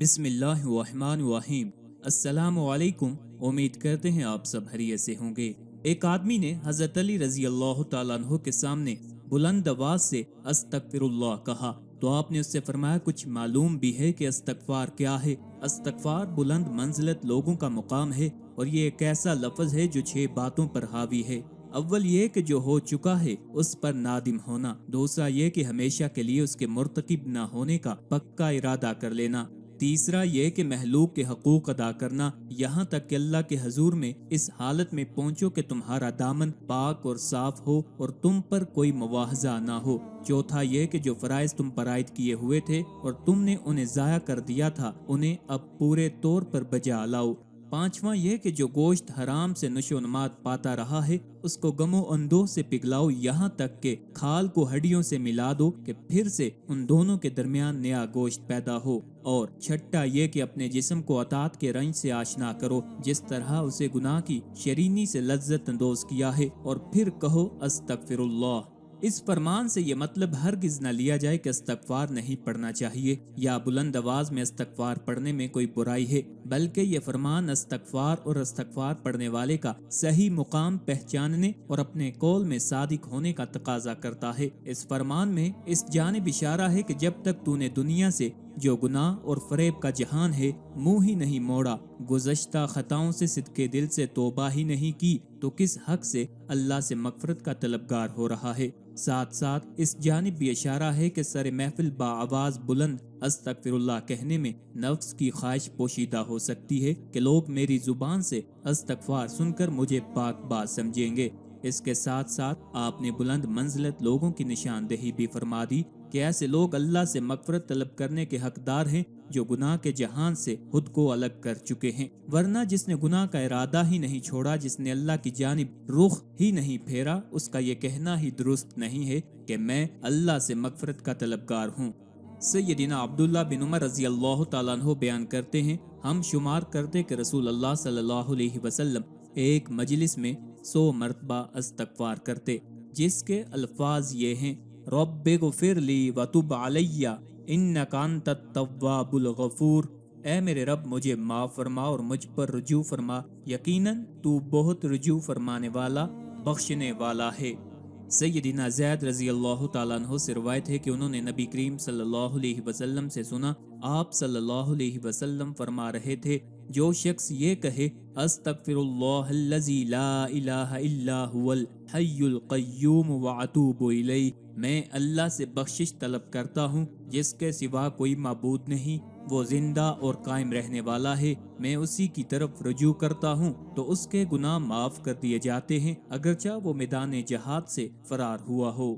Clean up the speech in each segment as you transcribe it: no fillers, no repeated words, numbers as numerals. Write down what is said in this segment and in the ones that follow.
बिस्मिल्लाहिर्रहमानिर्रहीम। अस्सलाम वालेकुम। उम्मीद करते हैं आप सब खैरियत से होंगे। एक आदमी ने हजरत अली रजी अल्लाह तआला अन्हु के सामने बुलंद आवाज से अस्तगफिरुल्लाह कहा तो आपने उससे फरमाया, कुछ मालूम भी है कि अस्तगफार क्या है? अस्तगफार बुलंद मंजिलत लोगों का मुकाम है और ये एक ऐसा लफ्ज है जो 6 बातों पर हावी है। अव्वल ये कि जो हो चुका है उस पर नादिम होना। दूसरा ये कि हमेशा के लिए उसके मुर्तकिब न होने का पक्का इरादा कर लेना। तीसरा ये कि महलूक के हकूक अदा करना, यहाँ तक कि अल्लाह के हजूर में इस हालत में पहुँचो कि तुम्हारा दामन पाक और साफ हो और तुम पर कोई मुवाहजा ना हो। चौथा ये कि जो फराइज तुम पर आयद किए हुए थे और तुमने उन्हें जाया कर दिया था, उन्हें अब पूरे तौर पर बजा लाओ। पांचवा यह कि जो गोश्त हराम से नशोनमाद पाता रहा है उसको गमो अंदोह से पिघलाओ, यहाँ तक के खाल को हड्डियों से मिला दो कि फिर से उन दोनों के दरमियान नया गोश्त पैदा हो। और छठा ये कि अपने जिस्म को अतात के रंज से आशना करो जिस तरह उसे गुनाह की शरीनी से लज्जत अंदोज किया है, और फिर कहो अस्तगफिरुल्लाह। इस फरमान से ये मतलब हरगिज न लिया जाए कि इस्तगफार नहीं पढ़ना चाहिए या बुलंद आवाज में इस्तगफार पढ़ने में कोई बुराई है, बल्कि ये फरमान इस्तगफार और इस्तगफार पढ़ने वाले का सही मुकाम पहचानने और अपने कौल में सादिक होने का तकाजा करता है। इस फरमान में इस जानिब इशारा है कि जब तक तूने दुनिया से जो गुनाह और फरेब का जहान है मुंह ही नहीं मोड़ा, गुज़श्ता खताओं से सिद्के दिल से तौबा ही नहीं की, तो किस हक से अल्लाह से मगफरत का तलबगार हो रहा है। साथ साथ इस जानिब भी इशारा है कि सर महफिल बाआवाज बुलंद अस्तगफिरुल्लाह कहने में नफ्स की ख्वाहिश पोशीदा हो सकती है कि लोग मेरी जुबान से अस्तगफार सुनकर मुझे पाक बात समझेंगे। इसके साथ साथ आपने बुलंद मंजिलत लोगों की निशानदेही भी फरमा दी कि ऐसे लोग अल्लाह से मगफरत तलब करने के हकदार हैं जो गुनाह के जहान से खुद को अलग कर चुके हैं। वरना जिसने गुनाह का इरादा ही नहीं छोड़ा, जिसने अल्लाह की जानिब रुख ही नहीं फेरा, उसका ये कहना ही दुरुस्त नहीं है कि मैं अल्लाह से मगफरत का तलबगार हूँ। सैयदना अब्दुल्लाह बिन उमर रज़ी अल्लाह तआला अन्हु बयान करते हैं, हम शुमार करते कि रसूल अल्लाह सल्लल्लाहु अलैहि वसल्लम एक मजलिस में 100 मरतबा इस्तगफार करते, जिसके अल्फाज ये हैं, रब्बिगफिरली वतुब अलैया इन्नका अंतत तव्वाबुल गफूर। ऐ मेरे रब, मुझे माफ फरमा और मुझ पर रुजू फरमा, यकीनन तू बहुत रुजू फरमाने वाला बख्शने वाला है। सैयदना ज़ैद रज़ी अल्लाह तआला अन्हु से रवायत है कि उन्होंने नबी करीम सल्लल्लाहु अलैहि वसल्लम से सुना, आप सल्लल्लाहु अलैहि वसल्लम फरमा रहे थे, जो शख्स ये कहे अस्तगफिरुल्लाहल्लज़ी ला इलाहा इल्ला हुवल हय्युल क़य्यूम व अतूबु इलैह, मैं अल्लाह से बख्शिश तलब करता हूँ जिसके सिवा कोई माबूद नहीं, वो जिंदा और कायम रहने वाला है, मैं उसी की तरफ रुजू करता हूँ तो उसके गुनाह माफ कर दिए जाते हैं, अगरचा वो मैदान जहाद से फरार हुआ हो।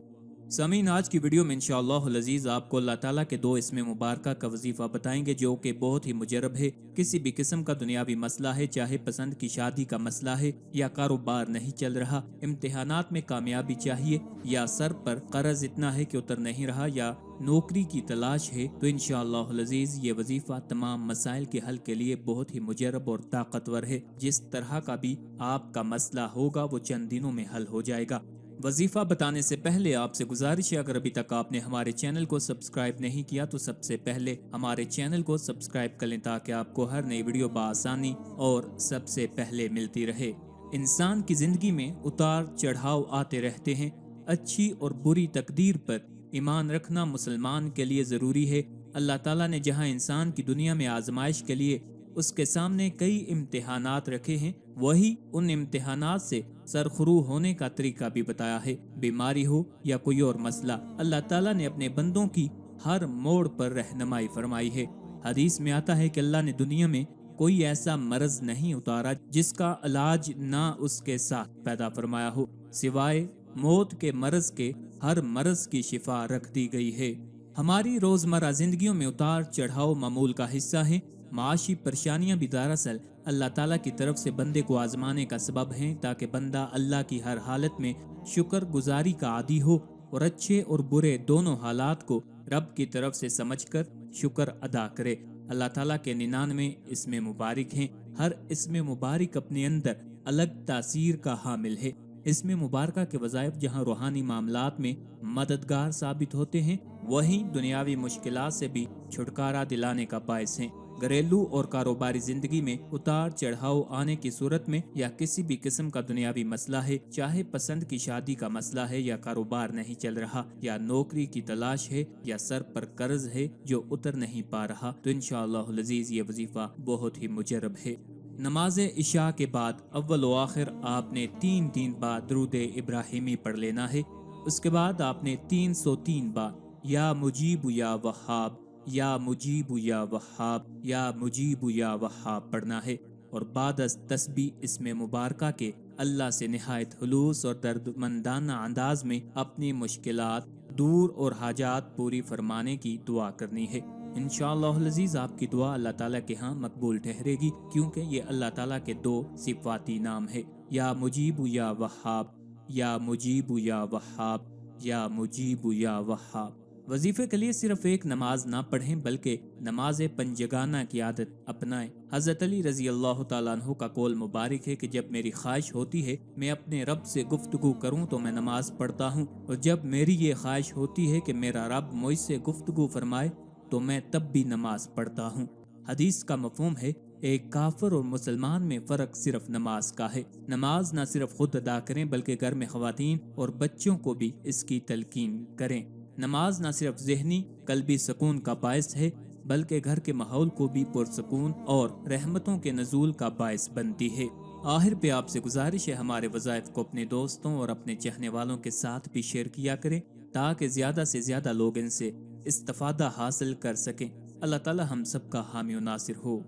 समीन, आज की वीडियो में इंशाअल्लाह अज़ीज़ आपको अल्लाह ताला के 2 इसमें मुबारक का वजीफ़ा बताएंगे जो कि बहुत ही मुजरब है। किसी भी किस्म का दुनियावी मसला है, चाहे पसंद की शादी का मसला है या कारोबार नहीं चल रहा, इम्तिहानात में कामयाबी चाहिए या सर पर कर्ज इतना है कि उतर नहीं रहा या नौकरी की तलाश है, तो इंशाअल्लाह अज़ीज़ ये वजीफ़ा तमाम मसाइल के हल के लिए बहुत ही मुजरब और ताकतवर है। जिस तरह का भी आपका मसला होगा वो चंद दिनों में हल हो जाएगा। वजीफा बताने से पहले आपसे गुजारिश है, अगर अभी तक आपने हमारे चैनल को सब्सक्राइब नहीं किया तो सबसे पहले हमारे चैनल को सब्सक्राइब कर लें ताकि आपको हर नई वीडियो बआसानी और सबसे पहले मिलती रहे। इंसान की जिंदगी में उतार चढ़ाव आते रहते हैं। अच्छी और बुरी तकदीर पर ईमान रखना मुसलमान के लिए जरूरी है। अल्लाह ताला ने जहाँ इंसान की दुनिया में आजमाइश के लिए उसके सामने कई इम्तिहानात रखे हैं, वही उन इम्तिहानात से सरखुरू होने का तरीका भी बताया है। बीमारी हो या कोई और मसला, अल्लाह ताला ने अपने बंदों की हर मोड़ पर रहनुमाई फरमाई है। हदीस में आता है कि अल्लाह ने दुनिया में कोई ऐसा मर्ज नहीं उतारा जिसका इलाज ना उसके साथ पैदा फरमाया हो, सिवाय मौत के मर्ज के हर मर्ज की शिफा रख दी गई है। हमारी रोजमर्रा जिंदगियों में उतार चढ़ाव मामूल का हिस्सा है। माशी परेशानियां भी दरअसल अल्लाह ताला की तरफ से बंदे को आजमाने का सबब हैं, ताकि बंदा अल्लाह की हर हालत में शुक्र गुजारी का आदी हो और अच्छे और बुरे दोनों हालात को रब की तरफ से समझकर शुक्र अदा करे। अल्लाह ताला के 99 इसमें मुबारक हैं। हर इसमें मुबारक अपने अंदर अलग तासीर का हामिल है। इसमें मुबारका के वज़ाइफ जहाँ रूहानी मामलात में मददगार साबित होते हैं, वहीं दुनियावी मुश्किलात से भी छुटकारा दिलाने का बायस हैं। گھریلو اور کاروباری زندگی میں اتار چڑھاؤ آنے کی صورت میں یا کسی بھی قسم کا دنیاوی مسئلہ ہے، چاہے پسند کی شادی کا مسئلہ ہے یا کاروبار نہیں چل رہا یا نوکری کی تلاش ہے یا سر پر قرض ہے جو اتر نہیں پا رہا، تو انشاءاللہ العزیز یہ وظیفہ بہت ہی مجرب ہے۔ نماز عشاء کے بعد اول و آخر آپ نے 3 بار درود ابراہیمی پڑھ لینا ہے۔ اس کے بعد آپ نے 303 بار یا مجیب یا وہاب، یا مجیب یا وہاب، یا مجیب یا وہاب پڑھنا ہے، اور بعد از تسبیح اسم مبارکہ کے اللہ سے نہایت خلوص اور دردمندانہ انداز میں اپنی مشکلات دور اور حاجات پوری فرمانے کی دعا کرنی ہے۔ انشاءاللہ العزیز آپ کی دعا اللہ تعالیٰ کے ہاں مقبول ٹھہرے گی، کیونکہ یہ اللہ تعالیٰ کے 2 صفاتی نام ہے، یا مجیب یا وہاب، یا مجیب یا وہاب، یا مجیب یا وہاب۔ وظیفے کے لیے صرف ایک نماز نہ پڑھیں بلکہ نماز پنجگانہ کی عادت اپنائیں۔ حضرت علی رضی اللہ تعالیٰ عنہ کا قول مبارک ہے کہ جب میری خواہش ہوتی ہے میں اپنے رب سے گفتگو کروں تو میں نماز پڑھتا ہوں، اور جب میری یہ خواہش ہوتی ہے کہ میرا رب مجھ سے گفتگو فرمائے تو میں تب بھی نماز پڑھتا ہوں۔ حدیث کا مفہوم ہے ایک کافر اور مسلمان میں فرق صرف نماز کا ہے۔ نماز نہ صرف خود ادا کریں بلکہ گھر میں خواتین اور بچوں کو بھی اس کی تلقین کریں۔ نماز نہ صرف ذہنی قلبی سکون کا باعث ہے بلکہ گھر کے ماحول کو بھی پرسکون اور رحمتوں کے نزول کا باعث بنتی ہے۔ آخر پہ آپ سے گزارش ہے ہمارے وظائف کو اپنے دوستوں اور اپنے چاہنے والوں کے ساتھ بھی شیئر کیا کریں تاکہ زیادہ سے زیادہ لوگ ان سے استفادہ حاصل کر سکیں۔ اللہ تعالی ہم سب کا حامی و ناصر ہو۔